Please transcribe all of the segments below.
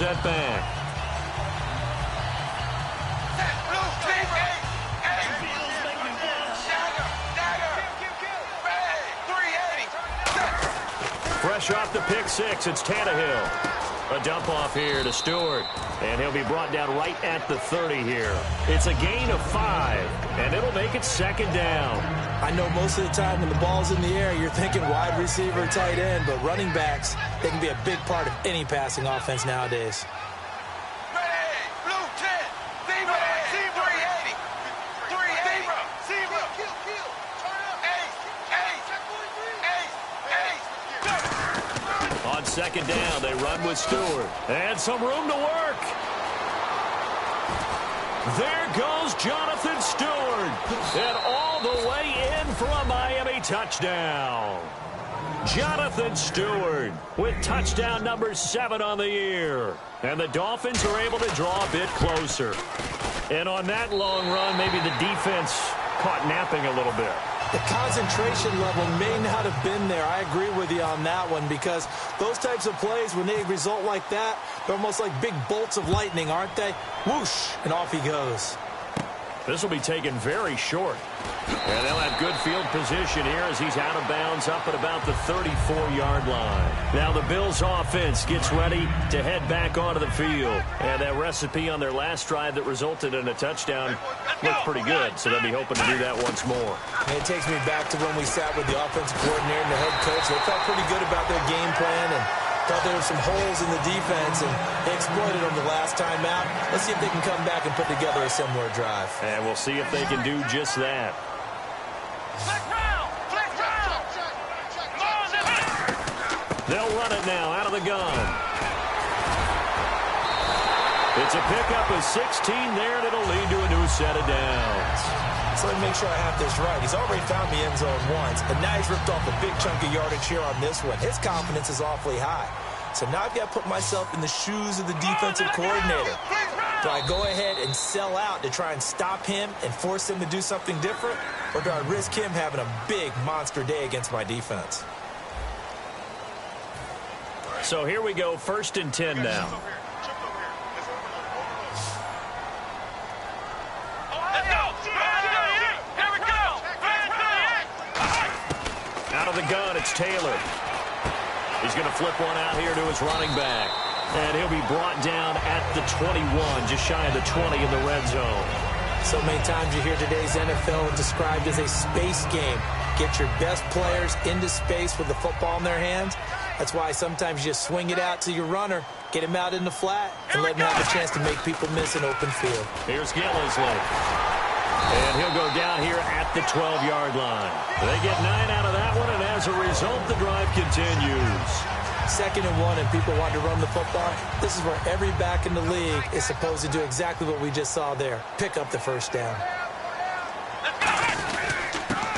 set back. Fresh off the pick six, it's Tannehill. A dump off here to Stewart. And he'll be brought down right at the 30 here. It's a gain of 5, and it'll make it second down. I know most of the time when the ball's in the air, you're thinking wide receiver, tight end, but running backs, they can be a big part of any passing offense nowadays. On second down, they run with Stewart. And some room to work. There goes Jonathan Stewart. And all the way in for a Miami touchdown. Jonathan Stewart with touchdown number 7 on the year. And the Dolphins are able to draw a bit closer. And on that long run, maybe the defense caught napping a little bit. The concentration level may not have been there. I agree with you on that one, because those types of plays, when they result like that, they're almost like big bolts of lightning, aren't they? Whoosh, and off he goes. This will be taken very short. And they'll have good field position here as he's out of bounds up at about the 34-yard line. Now the Bills offense gets ready to head back onto the field. And that recipe on their last drive that resulted in a touchdown looked pretty good. So they'll be hoping to do that once more. And it takes me back to when we sat with the offensive coordinator and the head coach. They felt pretty good about their game plan and thought there were some holes in the defense, and they exploited them the last time out. Let's see if they can come back and put together a similar drive. And we'll see if they can do just that. They'll run it now out of the gun. It's a pickup of 16 there, and it'll lead to a new set of downs. So let me make sure I have this right. He's already found the end zone once, and now he's ripped off a big chunk of yardage here on this one. His confidence is awfully high. So now I've got to put myself in the shoes of the defensive coordinator. Do I go ahead and sell out to try and stop him and force him to do something different? Or do I risk him having a big monster day against my defense? So here we go, 1st and 10 now. Out of the gun, it's Taylor. He's going to flip one out here to his running back. And he'll be brought down at the 21, just shy of the 20 in the red zone. So many times you hear today's NFL described as a space game. Get your best players into space with the football in their hands. That's why sometimes you just swing it out to your runner, get him out in the flat, and let him have a chance to make people miss an open field. Here's Gillisley. And he'll go down here at the 12-yard line. They get 9 out of that one, and as a result, the drive continues. 2nd and 1, and people want to run the football. This is where every back in the league is supposed to do exactly what we just saw there. Pick up the first down.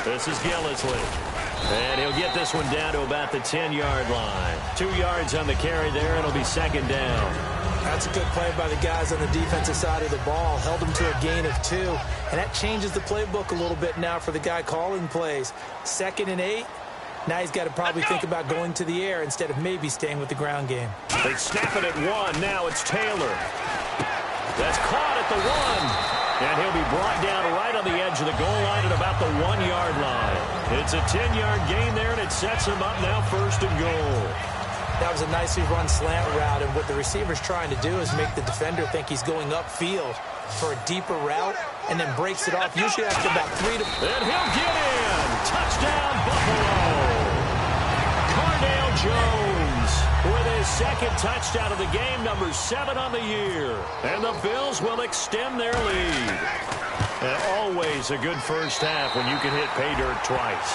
This is Gillisley. And he'll get this one down to about the 10-yard line. 2 yards on the carry there, and it'll be 2nd down. That's a good play by the guys on the defensive side of the ball. Held them to a gain of 2. And that changes the playbook a little bit now for the guy calling plays. 2nd and 8. Now he's got to probably think about going to the air instead of maybe staying with the ground game. They snap it at 1. Now it's Taylor. That's caught at the 1. And he'll be brought down right on the edge of the goal line at about the 1-yard line. It's a 10-yard gain there, and it sets him up now 1st and goal. That was a nicely run slant route, and what the receiver's trying to do is make the defender think he's going upfield for a deeper route, and then breaks it off, usually after about 3 to... And he'll get in! Touchdown, Buffalo! Cardale Jones with his 2nd touchdown of the game, number 7 on the year. And the Bills will extend their lead. And always a good first half when you can hit pay dirt twice.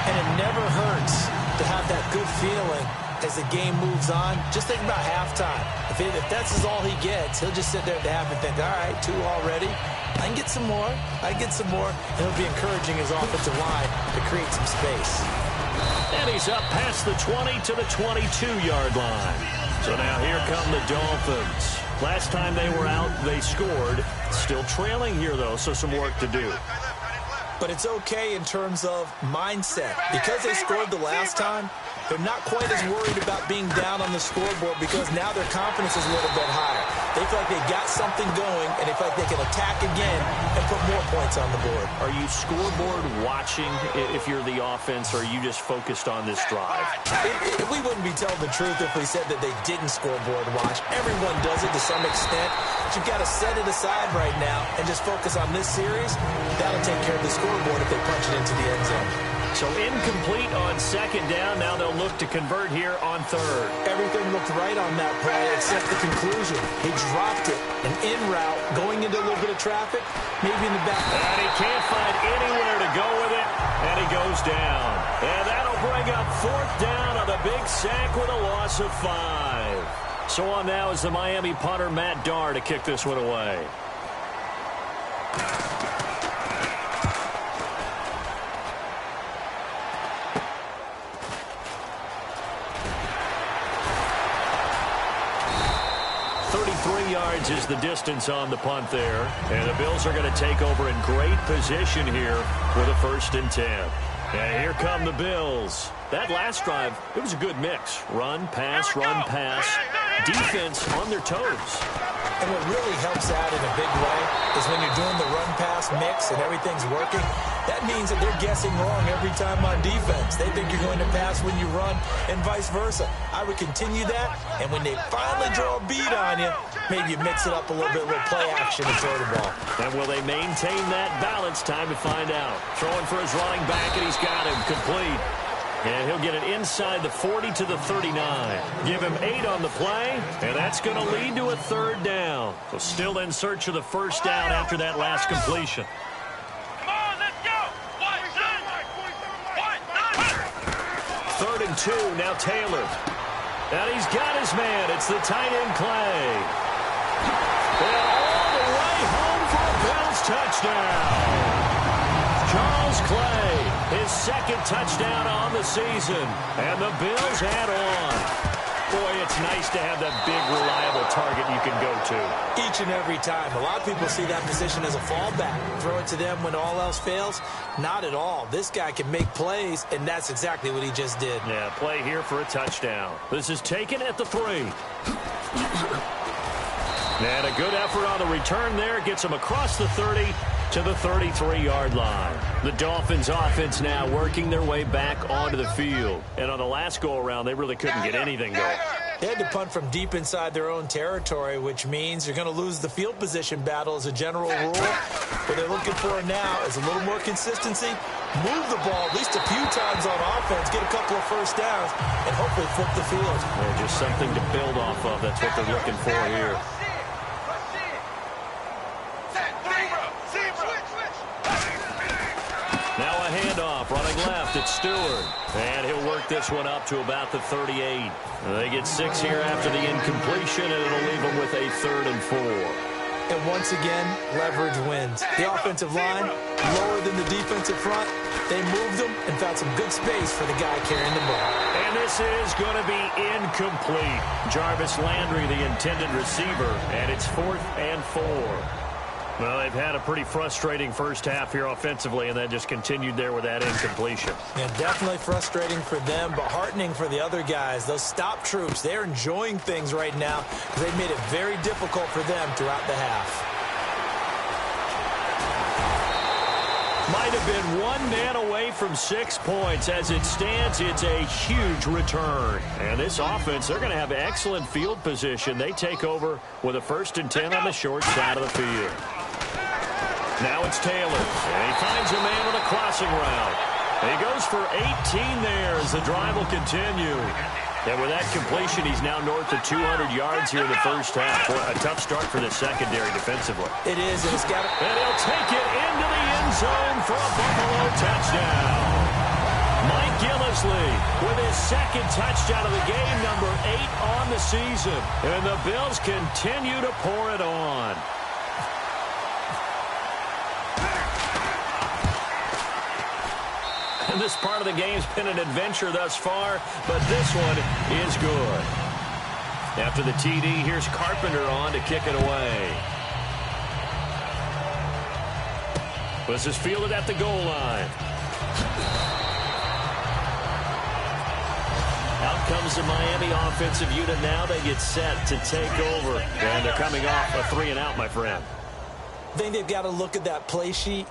And it never hurts to have that good feeling as the game moves on. Just think about halftime. If that's all he gets, he'll just sit there at the half and think, all right, 2 already. I can get some more. I can get some more. And he'll be encouraging his offensive line to create some space. And he's up past the 20 to the 22-yard line. So now here come the Dolphins. Last time they were out, they scored. Still trailing here, though, so some work to do. But it's okay in terms of mindset. Because they scored the last time, They're not quite as worried about being down on the scoreboard because now their confidence is a little bit higher. They feel like they got something going, and they feel like they can attack again and put more points on the board. Are you scoreboard watching if you're the offense, or are you just focused on this drive? We wouldn't be telling the truth if we said that they didn't scoreboard watch. Everyone does it to some extent. But you've got to set it aside right now and just focus on this series. That'll take care of the scoreboard if they punch it into the end zone. So incomplete on second down. Now they'll look to convert here on third. Everything looked right on that play except the conclusion. He dropped it. An in route, going into a little bit of traffic, maybe in the back. And he can't find anywhere to go with it, and he goes down. And that'll bring up fourth down on the big sack with a loss of 5. So on now is the Miami punter, Matt Darr, to kick this one away. Yards is the distance on the punt there. And the Bills are going to take over in great position here with a 1st and 10. And here come the Bills. That last drive, it was a good mix. Run, pass, defense on their toes. And what really helps out in a big way is when you're doing the run-pass mix and everything's working, that means that they're guessing wrong every time on defense. They think you're going to pass when you run and vice versa. I would continue that, and when they finally draw a beat on you, maybe you mix it up a little bit, a little play action and throw the ball. And will they maintain that balance? Time to find out. Throwing for his running back, and he's got him complete. And he'll get it inside the 40 to the 39. Give him 8 on the play, and that's going to lead to a 3rd down. So still in search of the 1st down after that last completion. Come on, let's go. 3rd and 2, now Taylor. And he's got his man. It's the tight end Clay. And all the way home for a Bills touchdown. Charles Clay, his 2nd touchdown on the season. And the Bills add on. Boy, it's nice to have that big, reliable target you can go to. Each and every time. A lot of people see that position as a fallback. Throw it to them when all else fails. Not at all. This guy can make plays, and that's exactly what he just did. Yeah, play here for a touchdown. This is taken at the 3. And a good effort on the return there. Gets him across the 30 to the 33-yard line. The Dolphins offense now working their way back onto the field. And on the last go-around, they really couldn't get anything going. They had to punt from deep inside their own territory, which means you're going to lose the field position battle as a general rule. What they're looking for now is a little more consistency, move the ball at least a few times on offense, get a couple of 1st downs, and hopefully flip the field. Yeah, just something to build off of. That's what they're looking for here. Now a handoff, running left, it's Stewart. And he'll work this one up to about the 38. They get 6 here after the incompletion, and it'll leave them with a 3rd and 4. And once again, leverage wins. The offensive line, lower than the defensive front. They moved them and found some good space for the guy carrying the ball. And this is going to be incomplete. Jarvis Landry, the intended receiver, and it's 4th and 4. Well, they've had a pretty frustrating first half here offensively, and that just continued there with that incompletion. Yeah, definitely frustrating for them, but heartening for the other guys. Those stop troops, they're enjoying things right now because they've made it very difficult for them throughout the half. Might have been one man away from 6 points. As it stands, it's a huge return. And this offense, they're going to have excellent field position. They take over with a 1st and 10 on the short side of the field. Now it's Taylor, and he finds a man on a crossing route. And he goes for 18 there as the drive will continue. And with that completion, he's now north of 200 yards here in the first half. Boy, a tough start for the secondary defensively. It is, and it's got to... And he'll take it into the end zone for a Buffalo touchdown. Mike Gillislee with his 2nd touchdown of the game, number 8 on the season. And the Bills continue to pour it on. And this part of the game's been an adventure thus far, but this one is good. After the TD, here's Carpenter on to kick it away. This is fielded at the goal line. Out comes the Miami offensive unit now. They get set to take over. And they're coming off a 3-and-out, my friend. I think they've got to look at that play sheet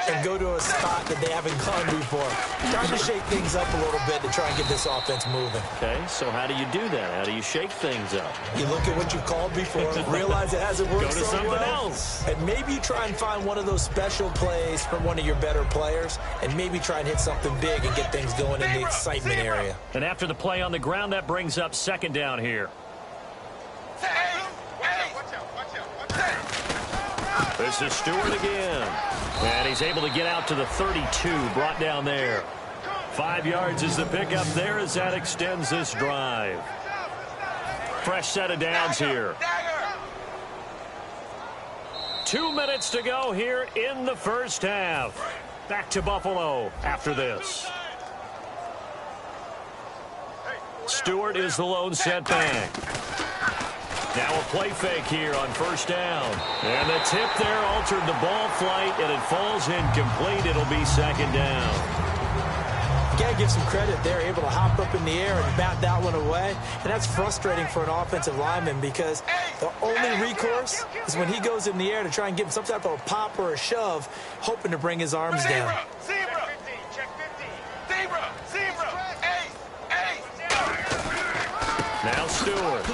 and go to a spot that they haven't gone before. Trying to shake things up a little bit to try and get this offense moving. Okay, so how do you do that? How do you shake things up? You look at what you've called before, realize it hasn't worked Go to so something well, else. and maybe you try and find one of those special plays from one of your better players, and maybe try and hit something big and get things going in the excitement area. And after the play on the ground, that brings up 2nd down here. This is Stewart again. And he's able to get out to the 32, brought down there. 5 yards is the pickup there as that extends this drive. Fresh set of downs here. 2 minutes to go here in the first half. Back to Buffalo after this. Stewart is the lone setback. Now a play fake here on 1st down. And the tip there altered the ball flight, and it falls incomplete. It'll be 2nd down. You got to give some credit. They're able to hop up in the air and bat that one away. And that's frustrating for an offensive lineman because the only recourse is when he goes in the air to try and give him some type of a pop or a shove, hoping to bring his arms down. Zebra. Check 15. Zebra. Now Stewart.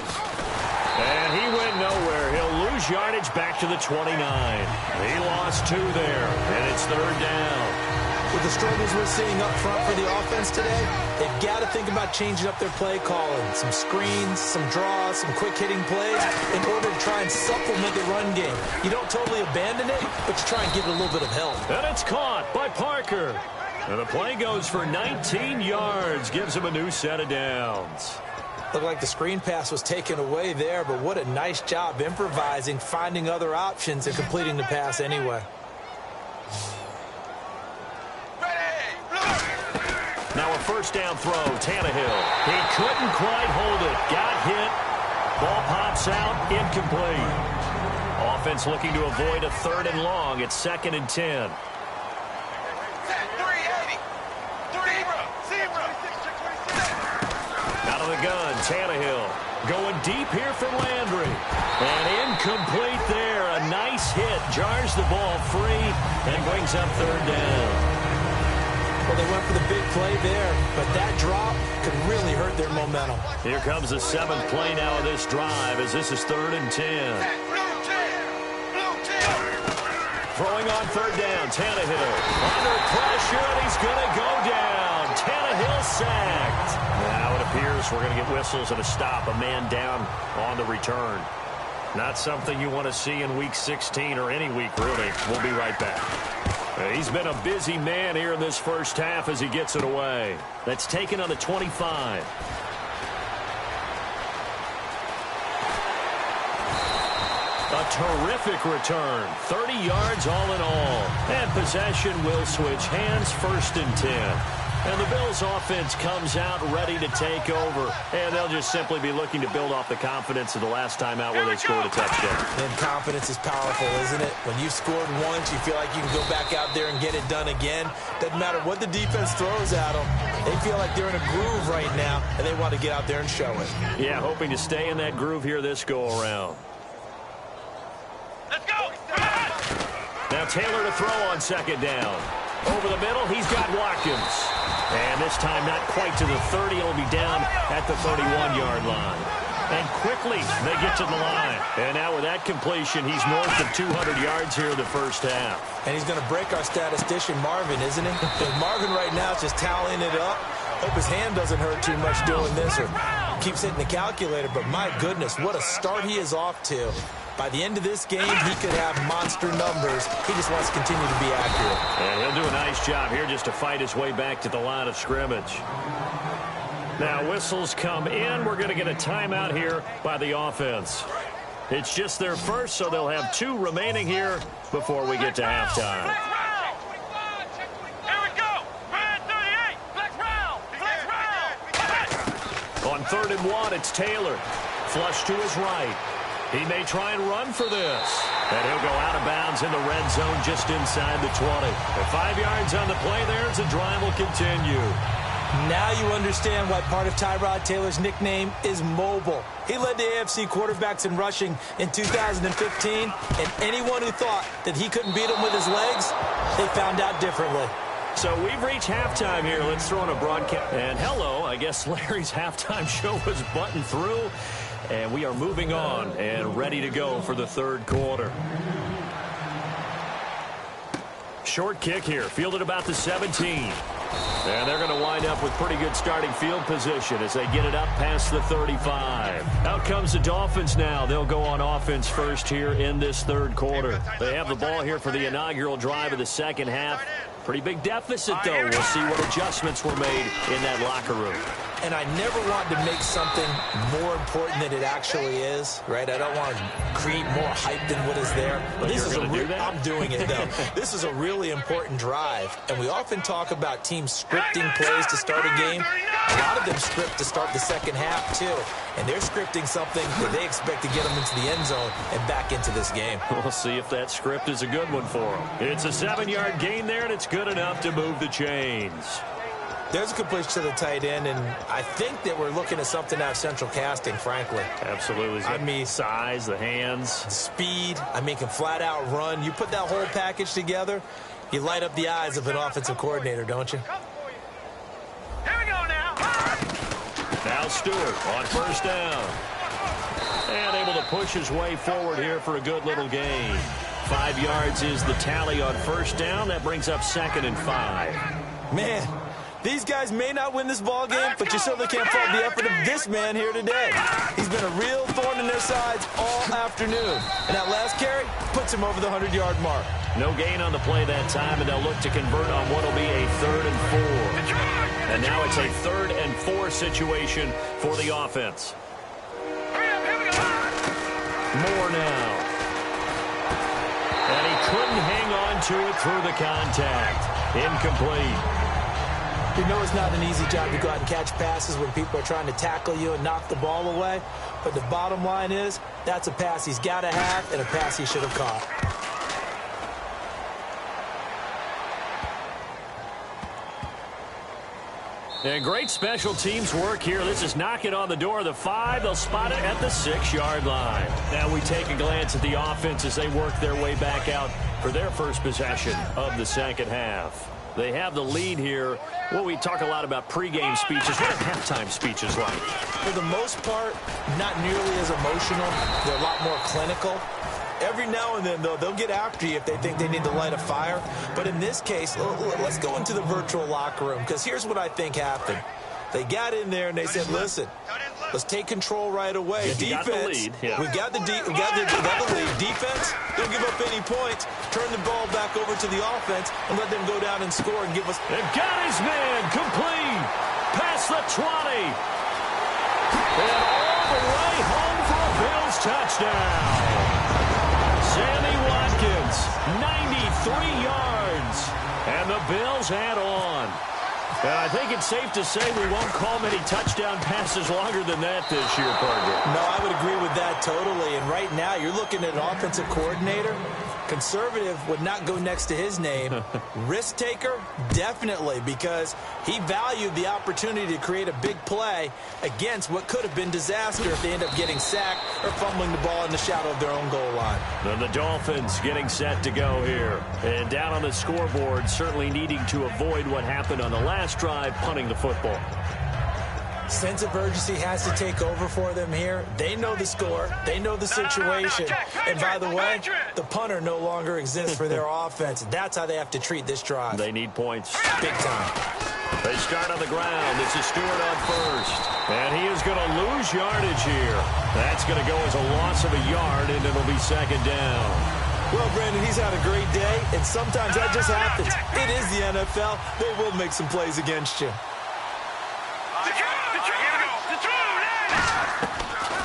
And he went nowhere. He'll lose yardage back to the 29. He lost 2 there, and it's 3rd down. With the struggles we're seeing up front for the offense today, they've got to think about changing up their play calling. Some screens, some draws, some quick-hitting plays in order to try and supplement the run game. You don't totally abandon it, but you try and give it a little bit of help. And it's caught by Parker. And the play goes for 19 yards, gives him a new set of downs. Looked like the screen pass was taken away there, but what a nice job improvising, finding other options, and completing the pass anyway. Now a 1st down throw, Tannehill. He couldn't quite hold it. Got hit. Ball pops out, incomplete. Offense looking to avoid a 3rd and long. It's 2nd and 10. Out of the gun, Tannehill. Going deep here for Landry. And incomplete there. A nice hit. Jars the ball free and brings up 3rd down. Well, they went for the big play there, but that drop could really hurt their momentum. Here comes the 7th play now of this drive as this is 3rd and 10. Throwing on 3rd down, Tannehill. Under pressure, and he's going to go down. Tannehill sacked. Now it appears we're going to get whistles and a stop. A man down on the return. Not something you want to see in Week 16 or any week, really. We'll be right back. He's been a busy man here in this first half as he gets it away. That's taken on the 25. A terrific return. 30 yards all in all. And possession will switch hands, 1st and 10. And the Bills offense comes out ready to take over. And they'll just simply be looking to build off the confidence of the last time out where they scored a touchdown. And confidence is powerful, isn't it? When you've scored once, you feel like you can go back out there and get it done again. Doesn't matter what the defense throws at them. They feel like they're in a groove right now, and they want to get out there and show it. Yeah, hoping to stay in that groove here this go-around. Let's go. Now Taylor to throw on 2nd down. Over the middle, he's got Watkins. And this time not quite to the 30. It'll be down at the 31-yard line. And quickly they get to the line. And now with that completion, he's north of 200 yards here in the first half. And he's going to break our statistician, Marvin, isn't he? Because Marvin right now is just tallying it up. Hope his hand doesn't hurt too much doing this or keeps hitting the calculator. But my goodness, what a start he is off to. By the end of this game, he could have monster numbers. He just wants to continue to be accurate. And he'll do a nice job here just to fight his way back to the line of scrimmage. Now whistles come in. We're going to get a timeout here by the offense. It's just their first, so they'll have 2 remaining here before we get to halftime. Here we go. Man 38. Flex round. On 3rd and 1, it's Taylor. Flush to his right. He may try and run for this. And he'll go out of bounds in the red zone just inside the 20. And 5 yards on the play there as the drive will continue. Now you understand why part of Tyrod Taylor's nickname is mobile. He led the AFC quarterbacks in rushing in 2015, and anyone who thought that he couldn't beat him with his legs, they found out differently. So we've reached halftime here. Let's throw in a broadcast. And hello, I guess Larry's halftime show was buttoned through. And we are moving on and ready to go for the third quarter. Short kick here, fielded about the 17. And they're going to wind up with pretty good starting field position as they get it up past the 35. Out comes the Dolphins now. They'll go on offense first here in this third quarter. They have the ball here for the inaugural drive of the second half. Pretty big deficit, though. We'll see what adjustments were made in that locker room. And I never want to make something more important than it actually is, right? I don't want to create more hype than what is there. But this is I'm doing it, though. This is a really important drive. And we often talk about teams scripting plays to start a game. A lot of them script to start the second half, too. And they're scripting something that they expect to get them into the end zone and back into this game. We'll see if that script is a good one for them. It's a 7-yard gain there, and it's good enough to move the chains. There's a completion to the tight end, and I think that we're looking at something out of central casting, frankly. Absolutely. I mean, size, the hands. Speed. I mean, can flat out run. You put that whole package together, you light up the eyes of an offensive coordinator, don't you? Here we go now. Now Stewart on first down. And able to push his way forward here for a good little gain. 5 yards is the tally on first down. That brings up 2nd and 5. Man. These guys may not win this ball game, but you certainly can't fault the effort of this man here today. He's been a real thorn in their sides all afternoon. And that last carry puts him over the 100-yard mark. No gain on the play that time, and they'll look to convert on what will be a 3rd and 4. And now it's a 3rd and 4 situation for the offense. Moore now. And he couldn't hang on to it through the contact. Incomplete. You know it's not an easy job to go out and catch passes when people are trying to tackle you and knock the ball away. But the bottom line is, that's a pass he's got to have and a pass he should have caught. And great special teams work here. This is knocking on the door of the 5. They'll spot it at the 6-yard line. Now we take a glance at the offense as they work their way back out for their first possession of the second half. They have the lead here. Well, we talk a lot about pregame speeches. What are halftime speeches like? For the most part, not nearly as emotional. They're a lot more clinical. Every now and then, though, they'll get after you if they think they need to light a fire. But in this case, let's go into the virtual locker room, because here's what I think happened. They got in there and they said, listen, let's take control right away. Defense, we got the lead. Defense, don't give up any points. Turn the ball back over to the offense and let them go down and score and give us. They've got his man complete past the 20. And all the way home for a Bills touchdown. Sammy Watkins, 93 yards. And the Bills add on. And I think it's safe to say we won't call many touchdown passes longer than that this year, partner. No, I would agree with that totally. And right now, you're looking at an offensive coordinator. Conservative would not go next to his name. Risk taker, definitely, because he valued the opportunity to create a big play against what could have been disaster if they end up getting sacked or fumbling the ball in the shadow of their own goal line. And the Dolphins getting set to go here. And down on the scoreboard, certainly needing to avoid what happened on the last drive, punting the football. Sense of urgency has to take over for them here. They know the score. They know the situation. And by the way, the punter no longer exists for their offense. That's how they have to treat this drive. They need points. Big time. They start on the ground. It's a Stewart on first. And he is going to lose yardage here. That's going to go as a loss of a yard, and it'll be 2nd down. Well, Brandon, he's had a great day, and sometimes that just happens. It is the NFL. They will make some plays against you.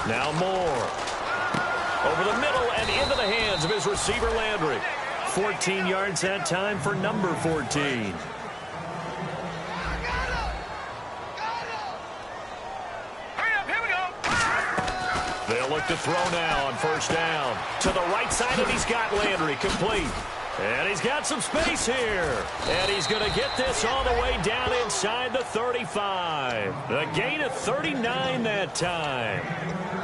Now Moore. Over the middle and into the hands of his receiver, Landry. 14 yards that time for number 14. They'll look to throw now on first down. To the right side, and he's got Landry complete. And he's got some space here. And he's going to get this all the way down inside the 35. A gain of 39 that time.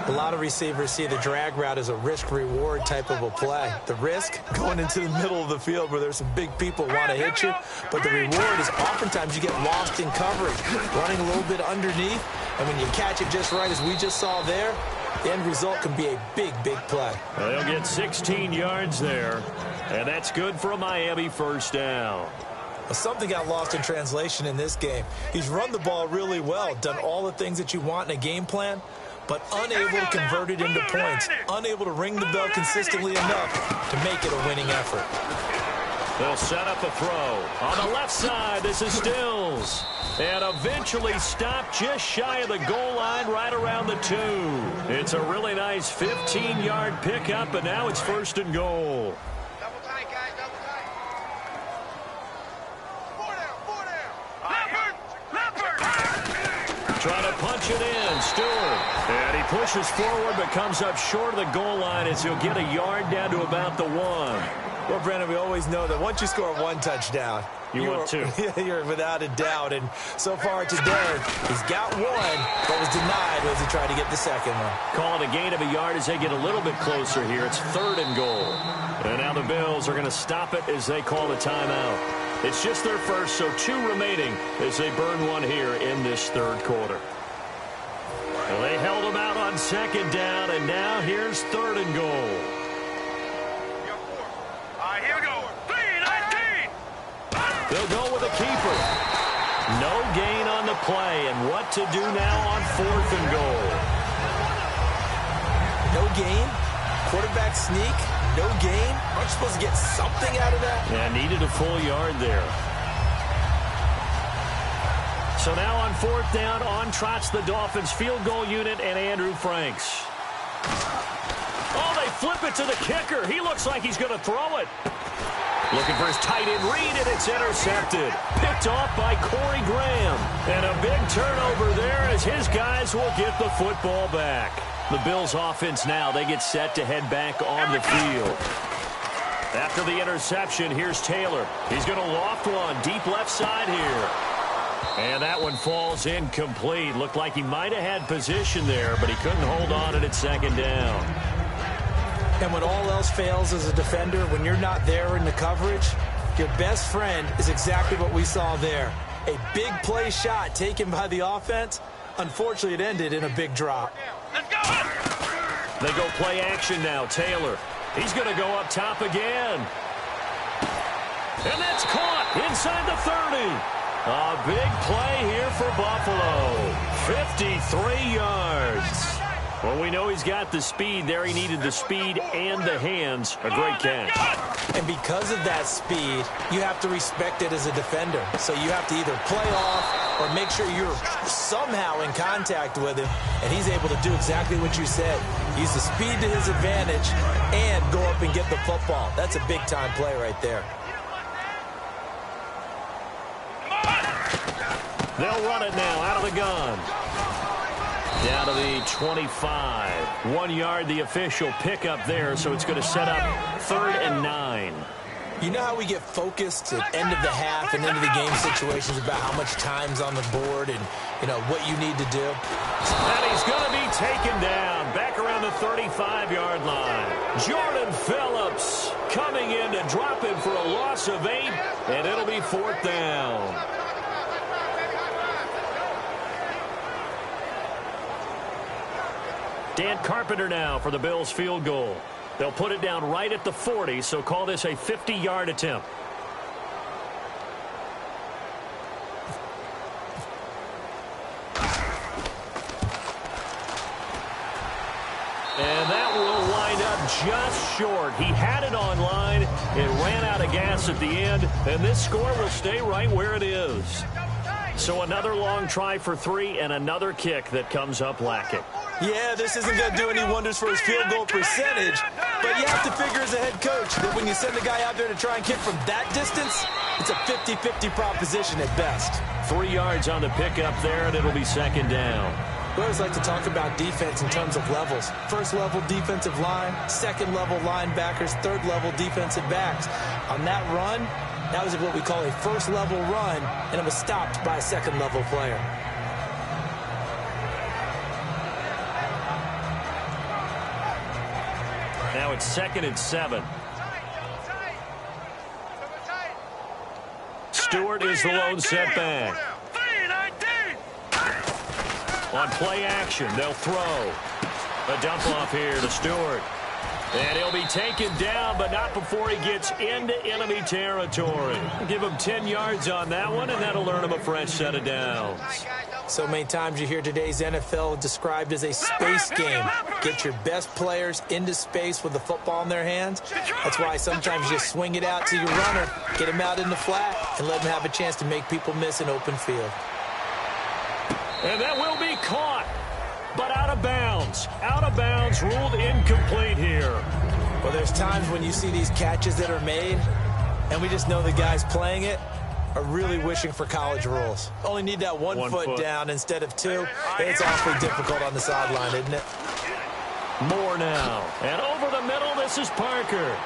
A lot of receivers see the drag route as a risk-reward type of a play. The risk, going into the middle of the field where there's some big people want to hit you. But the reward is oftentimes you get lost in coverage, running a little bit underneath. And when you catch it just right, as we just saw there, the end result can be a big, big play. They'll get 16 yards there. And that's good for a Miami first down. Well, something got lost in translation in this game. He's run the ball really well, done all the things that you want in a game plan, but unable to convert it into points, unable to ring the bell consistently enough to make it a winning effort. They'll set up a throw. On the left side, this is Stills. And eventually stopped just shy of the goal line right around the 2. It's a really nice 15-yard pickup, and now it's 1st and goal. Double tight, guys, double tight. 4 down. Leopard! Trying to punch it in. Stewart. And he pushes forward but comes up short of the goal line as he'll get a yard down to about the 1. Well, Brandon, we always know that once you score 1 touchdown, want 2. You're without a doubt. And so far today, he's got 1, but was denied as he tried to get the second one. Calling a gain of a yard as they get a little bit closer here. It's 3rd and goal. And now the Bills are going to stop it as they call a timeout. It's just their first, so 2 remaining as they burn 1 here in this 3rd quarter. Well, they held them out on 2nd down, and now here's 3rd and goal. Here we go. 3-19. They'll go with a keeper. No gain on the play, and what to do now on 4th and goal. No gain? Quarterback sneak? No gain? Aren't you supposed to get something out of that? Yeah, needed a full yard there. So now on 4th down, on trots the Dolphins field goal unit and Andrew Franks. Oh, they flip it to the kicker. He looks like he's going to throw it. Looking for his tight end read, and it's intercepted. Picked off by Corey Graham. And a big turnover there as his guys will get the football back. The Bills offense now, they get set to head back on the field. After the interception, here's Taylor. He's going to loft one deep left side here. And that one falls incomplete. Looked like he might have had position there, but he couldn't hold on at 2nd down. And when all else fails as a defender, when you're not there in the coverage, your best friend is exactly what we saw there. A big play shot taken by the offense. Unfortunately, it ended in a big drop. Let's go. They go play action now. Taylor. He's going to go up top again. And that's caught inside the 30. A big play here for Buffalo. 53 yards. Well, we know he's got the speed there. He needed the speed and the hands. A great catch. And because of that speed, you have to respect it as a defender. So you have to either play off or make sure you're somehow in contact with him. And he's able to do exactly what you said. Use the speed to his advantage and go up and get the football. That's a big-time play right there. They'll run it now out of the gun. Down to the 25. 1 yard, the official pickup there, so it's going to set up 3rd and 9. You know how we get focused at end of the half and into the game situations about how much time's on the board and, you know, what you need to do? And he's going to be taken down back around the 35-yard line. Jordan Phillips coming in to drop him for a loss of 8, and it'll be 4th down. Dan Carpenter now for the Bills field goal. They'll put it down right at the 40, so call this a 50-yard attempt. And that will wind up just short. He had it on line. It ran out of gas at the end, and this score will stay right where it is. So another long try for 3 and another kick that comes up lacking. Yeah, this isn't going to do any wonders for his field goal percentage, but you have to figure as a head coach that when you send a guy out there to try and kick from that distance, it's a 50-50 proposition at best. 3 yards on the pickup there, and it'll be 2nd down. We always like to talk about defense in terms of levels. First level defensive line, second level linebackers, third level defensive backs. On that run, that was what we call a first level run, and it was stopped by a second level player. Now it's 2nd and 7. Stewart is the lone setback. On play action, they'll throw. A dump off here to Stewart. And he'll be taken down, but not before he gets into enemy territory. Give him 10 yards on that one, and that'll earn him a fresh set of downs. So many times you hear today's NFL described as a space game. Get your best players into space with the football in their hands. That's why sometimes you just swing it out to your runner, get him out in the flat, and let him have a chance to make people miss an open field. And that will be caught, but out of bounds. Out of bounds, ruled incomplete here. Well, there's times when you see these catches that are made, and we just know the guys playing it are really wishing for college rules. Only need that one foot down instead of two. It's awfully difficult on the sideline, isn't it? Moore now. And over the middle, this is Parker.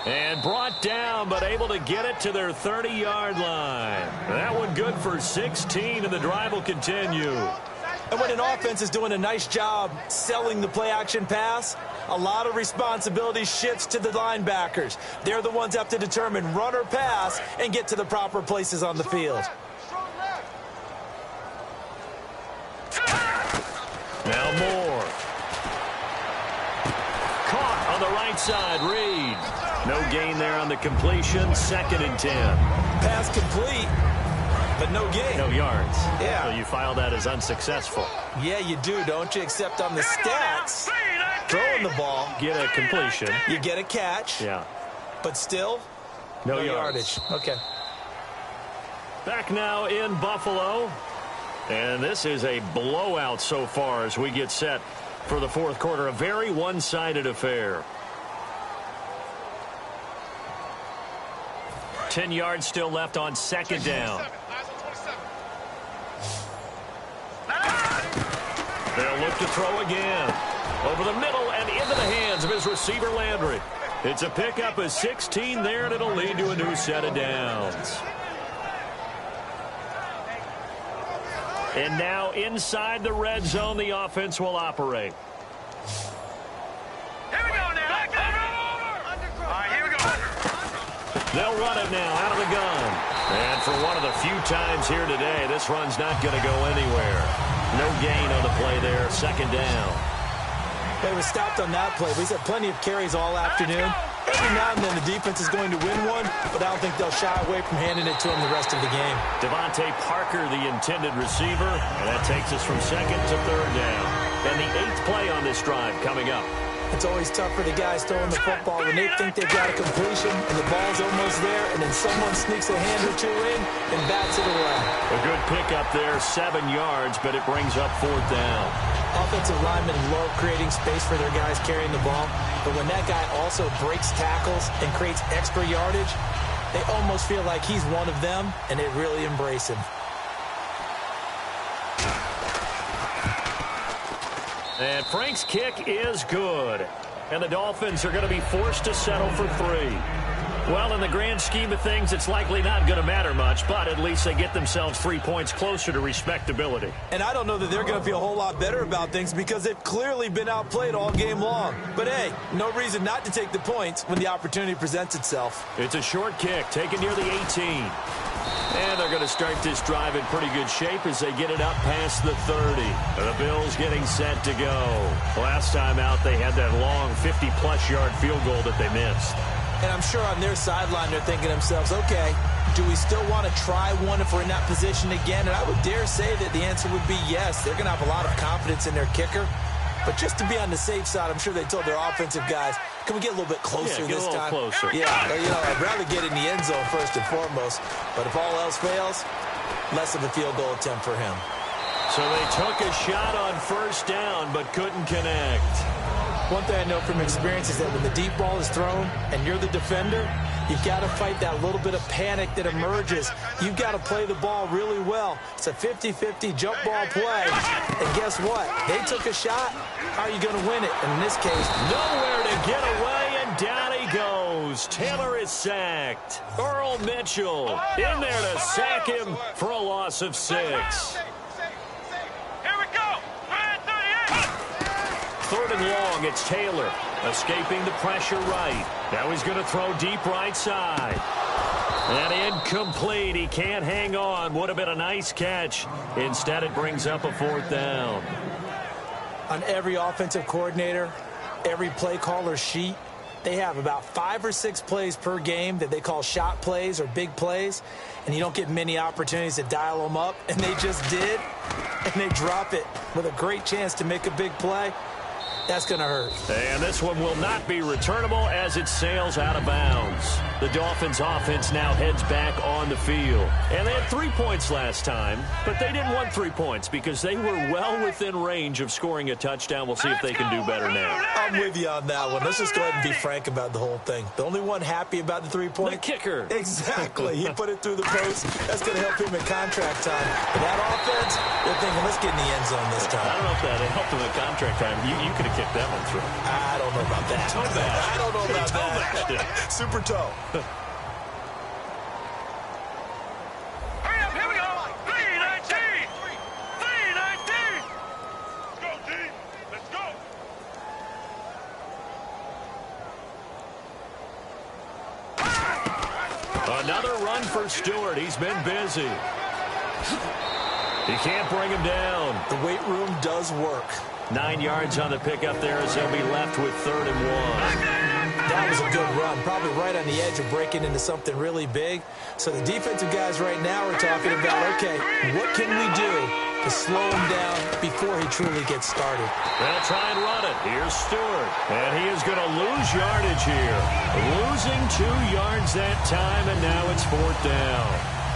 And brought down, but able to get it to their 30-yard line. That one good for 16, and the drive will continue. And when an offense is doing a nice job selling the play-action pass, a lot of responsibility shifts to the linebackers. They're the ones that have to determine run or pass and get to the proper places on the field. Now Moore. Caught on the right side, Reed. No gain there on the completion, 2nd and 10. Pass complete, but no gain. No yards. Yeah. So you file that as unsuccessful. Yeah, you do, don't you? Except on the stats, throwing the ball. Get a completion. You get a catch. Yeah. But still, no yardage. Okay. Back now in Buffalo. And this is a blowout so far as we get set for the fourth quarter. A very one-sided affair. 10 yards still left on 2nd down. They'll look to throw again. Over the middle and into the hands of his receiver, Landry. It's a pickup of 16 there, and it'll lead to a new set of downs. And now inside the red zone, the offense will operate. Here we go now. All right, here we go. They'll run it now out of the gun. And for one of the few times here today, this run's not going to go anywhere. No gain on the play there, 2nd down. They were stopped on that play. We've had plenty of carries all afternoon. Every now and then the defense is going to win one, but I don't think they'll shy away from handing it to him the rest of the game. Devontae Parker, the intended receiver, and that takes us from 2nd to 3rd down. And the 8th play on this drive coming up. It's always tough for the guys throwing the football when they think they've got a completion and the ball's almost there, and then someone sneaks a hand or two in and bats it away. A good pickup there, 7 yards, but it brings up 4th down. Offensive linemen love creating space for their guys carrying the ball, but when that guy also breaks tackles and creates extra yardage, they almost feel like he's one of them, and they really embrace him. And Frank's kick is good. And the Dolphins are going to be forced to settle for 3. Well, in the grand scheme of things, it's likely not going to matter much, but at least they get themselves 3 points closer to respectability. And I don't know that they're going to feel a whole lot better about things because they've clearly been outplayed all game long. But, hey, no reason not to take the points when the opportunity presents itself. It's a short kick taken near the 18. And they're going to start this drive in pretty good shape as they get it up past the 30. The Bills getting set to go. Last time out, they had that long 50-plus yard field goal that they missed. And I'm sure on their sideline they're thinking to themselves, okay, do we still want to try one if we're in that position again? And I would dare say that the answer would be yes. They're going to have a lot of confidence in their kicker. But just to be on the safe side, I'm sure they told their offensive guys, can we get a little bit closer this time? Closer. Yeah, I'd rather get in the end zone first and foremost. But if all else fails, less of a field goal attempt for him. So they took a shot on 1st down but couldn't connect. One thing I know from experience is that when the deep ball is thrown and you're the defender, you've got to fight that little bit of panic that emerges. You've got to play the ball really well. It's a 50-50 jump ball play. And guess what? They took a shot. How are you going to win it? And in this case, nowhere to get away, and down he goes. Taylor is sacked. Earl Mitchell in there to sack him for a loss of 6. Third and long, it's Taylor, escaping the pressure right. Now he's going to throw deep right side. And incomplete. He can't hang on. Would have been a nice catch. Instead, it brings up a 4th down. On every offensive coordinator, every play caller sheet, they have about 5 or 6 plays per game that they call shot plays or big plays, and you don't get many opportunities to dial them up, and they just did, and they drop it with a great chance to make a big play. That's going to hurt. And this one will not be returnable as it sails out of bounds. The Dolphins offense now heads back on the field. And they had 3 points last time, but they didn't want 3 points because they were well within range of scoring a touchdown. We'll see if they can do better now. I'm with you on that one. Let's just go ahead and be frank about the whole thing. The only one happy about the 3-point? The kicker. Exactly. He put it through the post. That's going to help him in contract time. But that offense, they're thinking, let's get in the end zone this time. I don't know if that helped him in contract time. You could have kicked that one through. I don't know about that. Toe bash. I don't know about Toe that. Super toe. Hurry up, here we go. 319. 319. Let's go, D. Let's go. Another run for Stewart. He's been busy. He can't bring him down. The weight room does work. 9 yards on the pickup there as they'll be left with 3rd and 1. That was a good run, probably right on the edge of breaking into something really big. So the defensive guys right now are talking about, okay, what can we do to slow him down before he truly gets started? They'll try and run it. Here's Stewart. And he is going to lose yardage here. Losing 2 yards that time, and now it's 4th down.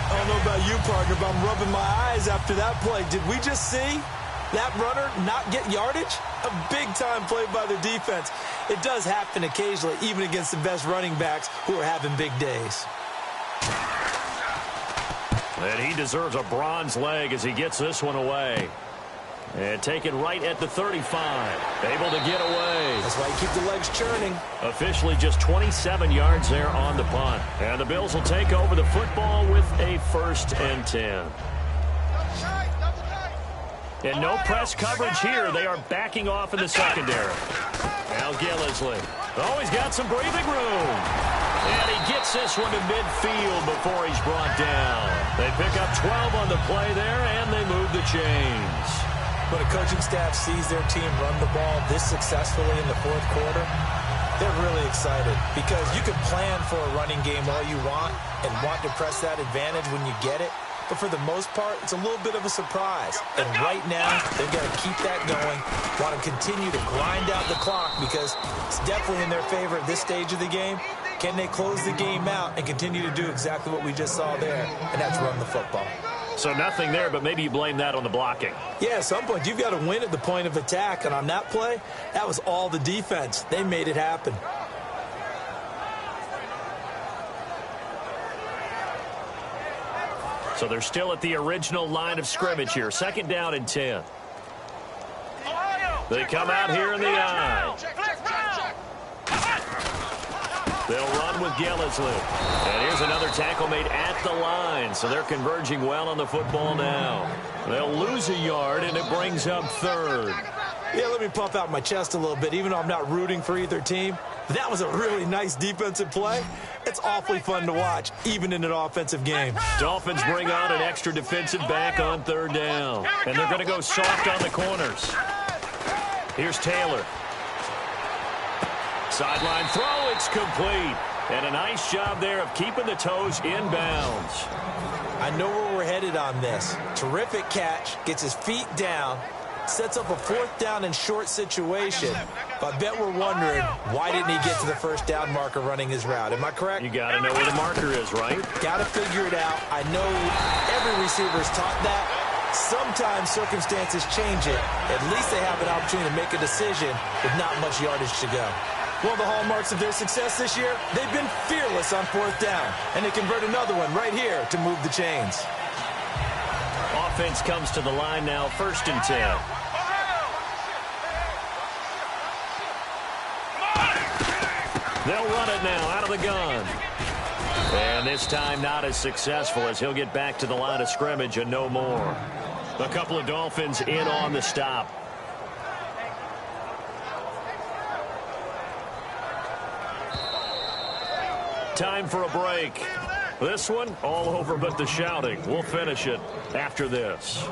I don't know about you, partner, but I'm rubbing my eyes after that play. Did we just see that runner not get yardage? A big-time play by the defense. It does happen occasionally, even against the best running backs who are having big days. And he deserves a bronze leg as he gets this one away. And taken right at the 35. Able to get away. That's why you keep the legs churning. Officially just 27 yards there on the punt. And the Bills will take over the football with a 1st and 10. And no press coverage here. They are backing off in the secondary. Now Gillisley. Oh, he's got some breathing room. And he gets this one to midfield before he's brought down. They pick up 12 on the play there, and they move the chains. When a coaching staff sees their team run the ball this successfully in the 4th quarter, they're really excited because you can plan for a running game all you want and want to press that advantage when you get it. But for the most part, it's a little bit of a surprise. And right now, they've got to keep that going, want to continue to grind out the clock because it's definitely in their favor at this stage of the game. Can they close the game out and continue to do exactly what we just saw there, and that's run the football? So nothing there, but maybe you blame that on the blocking. Yeah, at some point, you've got to win at the point of attack. And on that play, that was all the defense. They made it happen. So they're still at the original line of scrimmage here. 2nd down and 10. They come out here in the eye. They'll run with Gillisley. And here's another tackle made at the line. So they're converging well on the football now. They'll lose a yard, and it brings up 3rd. Yeah, let me puff out my chest a little bit, even though I'm not rooting for either team. That was a really nice defensive play. It's awfully fun to watch, even in an offensive game. Dolphins bring on an extra defensive back on 3rd down. And they're going to go soft on the corners. Here's Taylor. Sideline throw, it's complete. And a nice job there of keeping the toes inbounds. I know where we're headed on this. Terrific catch, gets his feet down, sets up a 4th down and short situation. But I bet we're wondering, why didn't he get to the 1st down marker running his route? Am I correct? You got to know where the marker is, right? Got to figure it out. I know every receiver is taught that. Sometimes circumstances change it. At least they have an opportunity to make a decision with not much yardage to go. One of the hallmarks of their success this year, they've been fearless on fourth down, and they convert another one right here to move the chains. Offense comes to the line now, 1st and 10. They'll run it now out of the gun. And this time not as successful as he'll get back to the line of scrimmage and no more. A couple of Dolphins in on the stop. Time for a break. This one all over but the shouting. We'll finish it after this.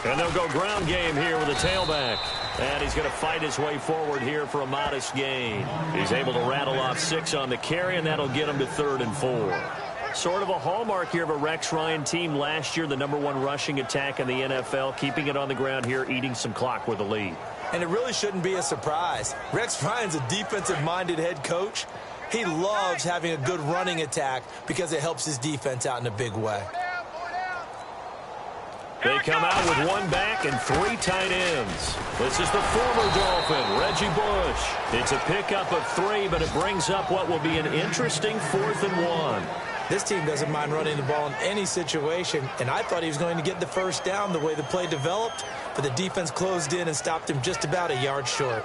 And they'll go ground game here with a tailback. And he's going to fight his way forward here for a modest gain. He's able to rattle off 6 on the carry, and that'll get him to 3rd and 4. Sort of a hallmark here of a Rex Ryan team last year, the #1 rushing attack in the NFL, keeping it on the ground here, eating some clock with a lead. And it really shouldn't be a surprise. Rex Ryan's a defensive-minded head coach. He loves having a good running attack because it helps his defense out in a big way. They come out with 1 back and 3 tight ends. This is the former Dolphin, Reggie Bush. It's a pickup of 3, but it brings up what will be an interesting 4th and 1. This team doesn't mind running the ball in any situation, and I thought he was going to get the first down the way the play developed, but the defense closed in and stopped him just about a yard short.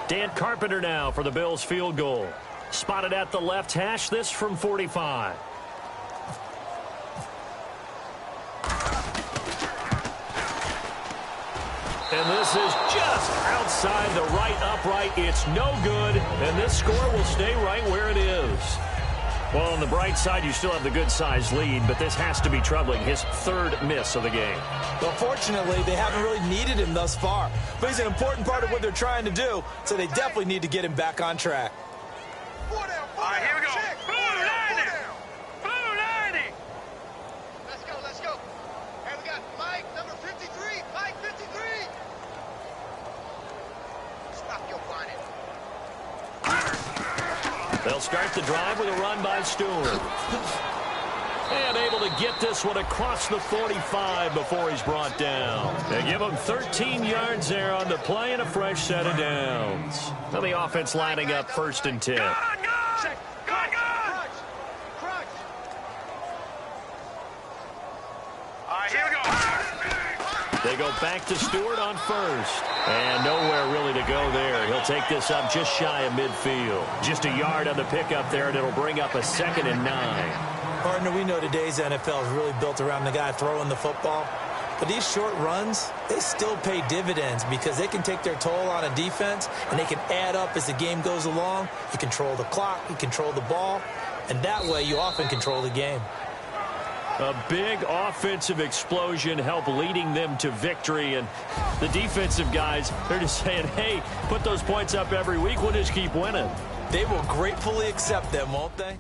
Dan Carpenter now for the Bills field goal. Spotted at the left hash, this from 45. And this is just outside the right upright. It's no good, and this score will stay right where it is. Well, on the bright side, you still have the good-sized lead, but this has to be troubling. His 3rd miss of the game. Well, fortunately, they haven't really needed him thus far. But he's an important part of what they're trying to do, so they definitely need to get him back on track. All right, here we go. Blue 90. Blue 90. Let's go. Hey, we got Mike, number 53. Mike, 53. Stop your bonnet. They'll start the drive with a run by Stewart. And able to get this one across the 45 before he's brought down. They give him 13 yards there on the play and a fresh set of downs. Now the offense lining up 1st and 10. They go back to Stewart on 1st. And nowhere really to go there. He'll take this up just shy of midfield. Just a yard on the pickup there, and it'll bring up a 2nd and 9. Partner, we know today's NFL is really built around the guy throwing the football. But these short runs, they still pay dividends because they can take their toll on a defense, and they can add up as the game goes along. You control the clock, you control the ball, and that way you often control the game. A big offensive explosion helped leading them to victory, and the defensive guys, they're just saying, hey, put those points up every week, we'll just keep winning. They will gratefully accept them, won't they?